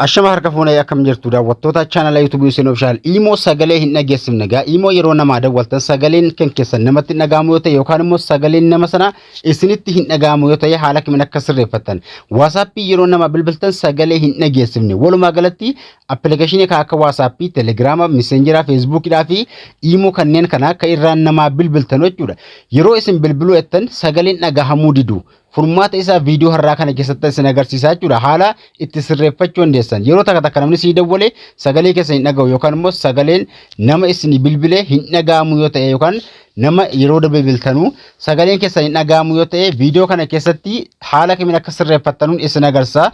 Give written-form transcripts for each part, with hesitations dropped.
Ashama harka fuuna akkam jirtu daawwattoota channel YouTube Hussein Official imo sagalee hin dhageessifne gaa imo yeroo nama daawwattan sagaleen kan keessan namatti dhagaamu yoo ta'e yookaan immoo sagaleen nama sana isinitti hin dhagaamu yoo ta'e haala kamiin akka sirreeffattan WhatsApp yeroo nama bilbiltan sagalee hin dhageessifne walumaa galatti application akka WhatsApp, Telegram, Messenger, Facebook fi imo kanneen kana akka irraan nama bilbiltan jechuudha yeroo isin bilbiluu ettan sagaleen dhagahamuu didu Furmaata isa video harraa kana keessatti isin agarsiisaa jechuudha haala itti sirreeffachuu dandeessan yeroo takka namni si dawwale sagalee keessa hin dhagahu yookaan immoo sagaleen nama isin bilbilee hin dhagaamu yoo ta'e yookaan nama yeroo bilbiltanu sagaleen keessa hin dhagaamu yoo ta'e video kana keessatti haala kamiin akka sirreeffattanuun isin agarsiisa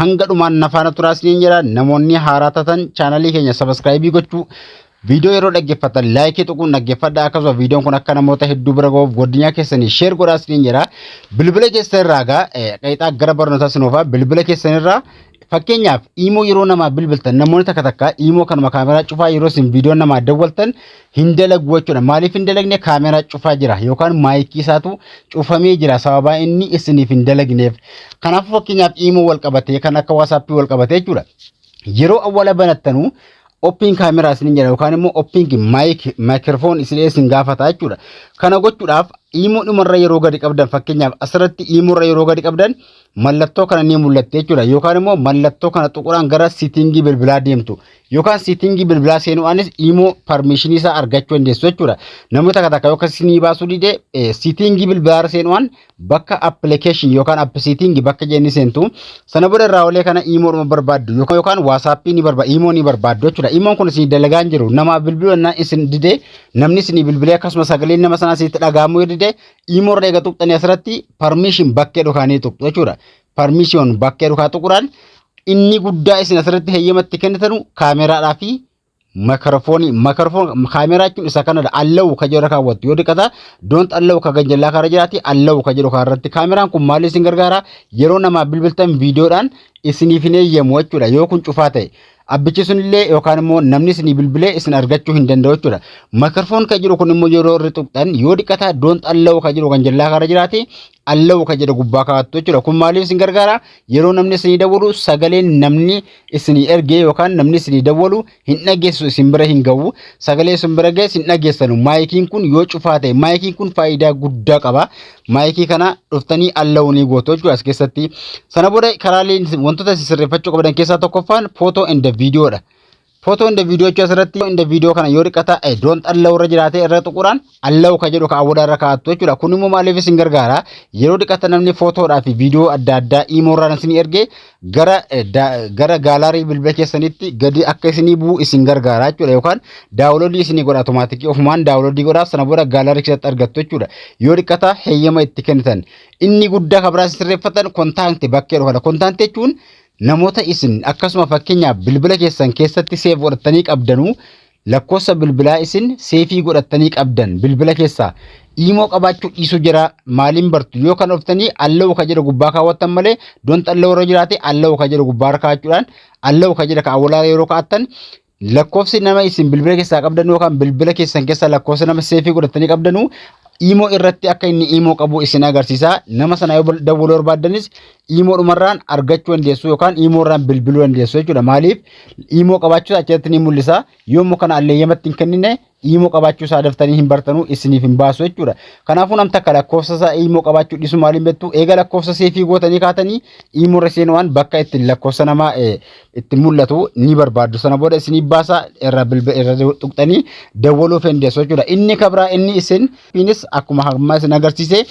hanga dhumaan nafaana turaasniin jira namoonni haaraa taatan channel keenya subscribe gochuu Video yeroo dhaggeeffatan like tuquun dhaggeeffadha akkasuma videoon kun akka namoota hedduu bira ga'uuf godinyaa keessanii share godhaasniin jira bilbila keessanirraa qaxaa gara barnootaa sinoofa bilbila keessanirraa fakkeenyaaf imo yeroo nama bilbiltan namoonni takka imo kanuma kaameraa cufaa yeroo isin video nama dawwaltan hin dalagu jechuudha maaliif hin dalagne kaameraa cufaa jira yookaan maayikii isaatu cufamee jira sababa inni isiniif hin dalagneef kanaaf fakkeenyaaf imo wal qabatee kan akka WhatsApp wal qabatee jechuudha yeroo awwala banattanu Open camera isin jira yookaan immoo open microphone isin gaafata jechuudha. Kana gochuudhaaf imo dhumarra yeroo gadi qabdan fakkeenyaaf asirratti imo irra yeroo gadi qabdan mallattoo kana ni mul'atte jechuudha yookaan immoo mallattoo kana tuquraan gara setting bilbilaa deemtu yookaan setting bilbilaa seenuunis imo permission isa argachuu dandeessu jechuudha. Namoota takka yookaan isinii baasuu dide setting bilbilaa seenuun bakka application yookaan app setting bakka jenni seentu sana booda irraa olee kana imo dhuma barbaaddu yookaan WhatsApp ni barbaaddu imo ni barbaaddu jechuudha. Imo kun isin dalagaan jiru nama bilbiluu isin dide namni isin bilbilee akkasuma sagaleen nama sana sitti dhagaamu dide imo irra eega tuqxanii asirratti permission bakkee dhukaanii tuqxu jechuudha. Permission bakkee dhukaa tuquraan inni guddaa isin asirratti heeyyamatti kennitanu kaameraadhaa fi microphone kaameraa jechuun isa kanadha allahu ka jedhu kaawwattu yoo dhiqata don't allahu ka ganjallaa kara jiraati allahu ka jedhu kaarratti kaameraan kun maal isin gargaara yeroo nama bilbiltan videoodhaan isiniif hin heeyyamu jechuudha yoo kun cufaa ta'e abbichi sunillee yookaan immoo namni isin bilbilee isin argachuu hin danda'u jechuudha microphone ka jedhu kun immoo yeroo irra tuqxan yoo dhiqata don't allahu ka jedhu ganjallaa kara jiraati allahu ka jedhu gubbaa kaawwattu jechuudha kun maaliif isin gargaara yeroo namni isin dawwalu sagaleen namni isin ergee yookaan namni isin dawwalu hin dhageessu isin bira hin gawu sagalee isin bira ga'e isin dhageessanu maayikiin kun yoo cufaa ta'e maayikiin kun faayidaa guddaa qaba maayikii kana dhuftanii allahu ni gootu jechuudha as keessatti sana booda karaaleen wantoota sirreeffachuu qaban keessaa tokkoffaan photo and video dha Photo in the video asirratti in the video kana yoo dhiqata don't allow irra jiraate irra tuquraan allow ka jedhu ka awwaala irra kaa'attu jechuudha kun immoo maaliif isin gargaara yeroo dhiqata namni photoodhaa fi video adda addaa imo irraan isin erge gara gaalaarii bilbila keessanitti gadi akka isinii bu'u isin gargaara jechuudha yookaan daawuloodii isinii godha automaatikii ofumaan daawuloodii godhaaf sana booda gaalaarii keessatti argattu jechuudha yoo dhiqata heeyyama itti kennitan inni guddaa kabraa sirreeffatan kontaakti bakkee dhufana kontaakti jechuun namoota isin akkasuma fakkeenyaaf bilbila keessan keessatti save godhatanii qabdanu lakkoofsa bilbilaa isin seefii godhatanii qabdan bilbila keessaa imo qabaachuu dhiisuu jira maaliin bartu yoo kan dhuftanii allahu ka jedhu gubbaa kaawwattan malee don't allahu irra jiraate allahu ka jedhu gubbaa kaawwachuudhaan allahu ka jedhu ka awwaalaa yeroo kaa'attan lakkoofsi nama isin bilbila keessaa qabdan yookaan bilbila keessan keessaa lakkoofsa nama seefii godhatanii qabdanu imo irratti akka inni imo qabu isin agarsiisa nama sana yoo dawwaluu barbaaddanis imo dhumarraan argachuu dandeessu yookaan imo irraan bilbiluu dandeessu jechuudha maaliif imo qabaachuu achirratti ni mul'isa yommuu kana alleeyyamatti hin kennine imo qabaachuu isaa daftanii hin bartanu isiniif hin baasu jechuudha kanaafuu namni takka lakkoofsa isaa imo qabaachuu dhiisu maaliin bettu eega lakkoofsa seefii gootanii kaatanii imo irra seenuwaan bakka ittiin lakkoofsa namaa itti mul'atu ni barbaaddu sana booda isiniif baasa irra tuqxanii dawwaluuf dandeessu jechuudha inni kabraa inni isin fiinis akkuma hamma isin agarsiise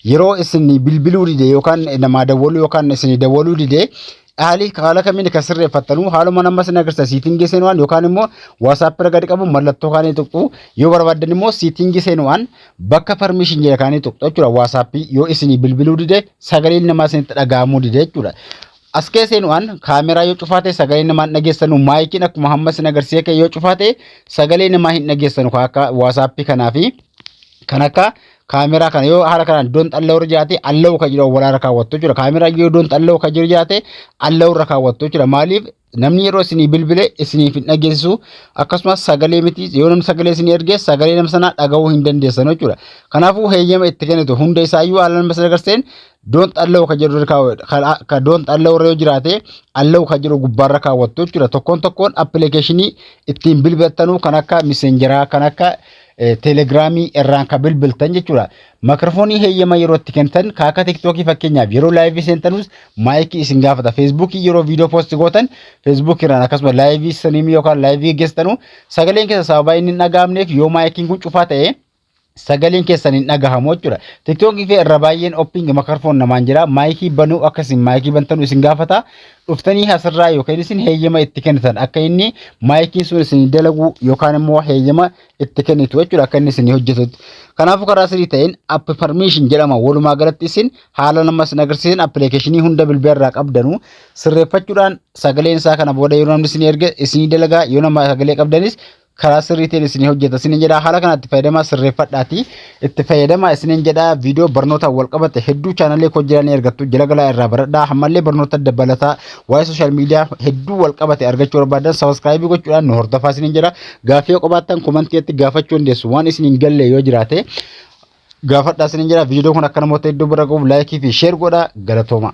yeroo isin bilbiluu dide yookaan nama dawwalu yookaan isin dawwaluu dide haala kamiin kan sirreeffattanu haaluma nama isin agarsiisa siitingii seenuwaan yookaan immoo WhatsApp irra gadi qabu mallattoo kaanii tuqxu yoo barbaadan immoo siitingii seenuwaan bakka permission jedha kaanii tuqxu jechuudha WhatsApp yoo isin bilbiluu dide sagaleen namaa isinitti dhaga'amuu dide jechuudha as keesseenuwaan kaameraa yoo cufaate sagalee namaa hin dhageessanu maayikiin akkuma hamma isin agarsiise yoo cufaate sagalee namaa hin dhageessanu akka WhatsApp kanaa fi kan akka kaameraa kana yoo haala kanaan don't allow irra jiraate allow ka jedhu walaara kaawwattu jechuudha. Kaameraa yoo don't allow ka jiru jiraate allow irra kaawwattu jechuudha. Maaliif namni yeroo isinii bilbile isiniif hin dhageessisu akkasumas sagalee miti yoo namni sagalee isinii ergee sagalee nama sanaa dhaga'uu hin dandeessan jechuudha. Kanaafuu heeyyama itti kennitu hunda isaayyuu haala nama sana agarsiisan don't allow ka jedhu ka don't allow irra yoo jiraate allow ka jedhu gubbaarra kaawwattu jechuudha. Tokkoon appilikeeshinii ittiin bilbiltanuu kan akka messengeraa kan akka telegiraamii irraan ka bilbiltan jechuudha. Makrofoonii heeyyama yeroo itti kennitan kaaka TikTokii fakkeenyaaf yeroo laayivii seentanus maayikii isin gaafata. Feesbuukii yeroo viidiyoo poosti gootan feesbuukii irraan akkasuma laayivii saniimii yookaan laayivii geessitanu sagaleen keessa sababa inni hin dhaga'amneef yoo maayikiin kun cufaa ta'e sagaleen keessan hin dhagahamu jechuudha. TikTokii fi irra baay'een opping makrofoon namaan jira. Maayikii banuu akkasiin maayikii bantanu isin gaafata. Dhuftanii asirraa yookaan isin heeyyama itti kennitan akka inni maayikiin sun isin dalagu yookaan immoo heeyyama itti kennitu jechuudha akka inni isin hojjetutti. Kanaafuu karaa sirrii ta'een app permission jedhama. Walumaa galatti isin haala nama isin agarsiisan appilikeeshinii hunda bilbilarraa qabdanu sirreeffachuudhaan sagaleen isaa kana booda yeroo namni isin erge isin dalagaa yoo nama sagalee qabdanis karaa sirrii ta'een isin hojjeta. Isin jedha haala kanatti fayyadamaa sirreeffadhaati itti fayyadamaa isin jedha viidiyoo barnoota wal qabate hedduu chaanalee koo jiranii argattu jala galaa irraa baradhaa hammallee barnoota dabalataa waa'ee sooshaal miidiyaa hedduu wal qabate argachuu barbaadan sabiskiraaybii gochuudhaan nu hordofaa isin jedha. Gaaffii qabaattan komantiitti gaafachuu dandeessu waan isin hin galle yoo jiraate gaafadhaa isin jedha. Viidiyoo kun akka namoota hedduu bira gahuuf laayikii fi sheer godhaa galatooma.